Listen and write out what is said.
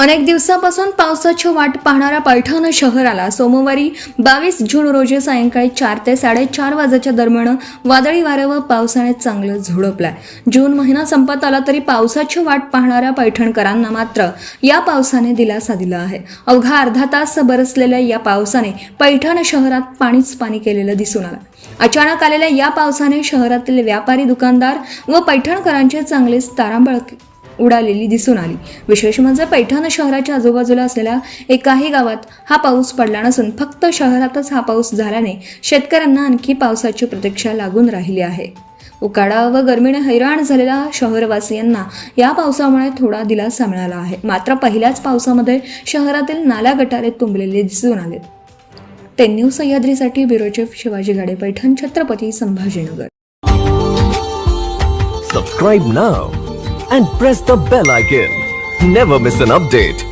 अनेक दिवसापासून पावसाची वाट पाहणाऱ्या पैठण शहराला सोमवारी 22 जून रोजी सायंकाळी 4 ते 4:30 वाजेच्या दरम्यान वादळी वारे व पावसाने चांगलं झोडपलाय. जून महिना संपत आला तरी पावसाची वाट पाहणाऱ्या पैठणकरांना मात्र या पावसाने दिलासा दिला आहे. अवघा अर्धा तास बरसलेल्या या पावसाने पैठण शहरात पाणीच पाणी केलेलं दिसून आलं. अचानक आलेल्या या पावसाने शहरातील व्यापारी, दुकानदार व पैठणकरांचे चांगलेच तारांबळ उडालेली दिसून आली. विशेष म्हणजे पैठण शहराच्या आजूबाजूला असलेल्या एकाही गावात हा पाऊस पडला नसून फक्त शहरातच हा पाऊस झाल्याने शेतकऱ्यांना आणखी पावसाची प्रतीक्षा लागून राहिली आहे. उकाडा व गरमीने हैराण झालेल्या शहरवासियांना या पावसामुळे थोडा दिलासा मिळाला आहे. मात्र पहिल्याच पावसामध्ये शहरातील नाल्या गटारे तुंबलेले दिसून आले. टेन न्यूज सह्याद्रीसाठी bureau chief Shivaji Gade, Paithan, Chhatrapati Sambhajinagar. Subscribe now and press the bell icon. Never miss an update.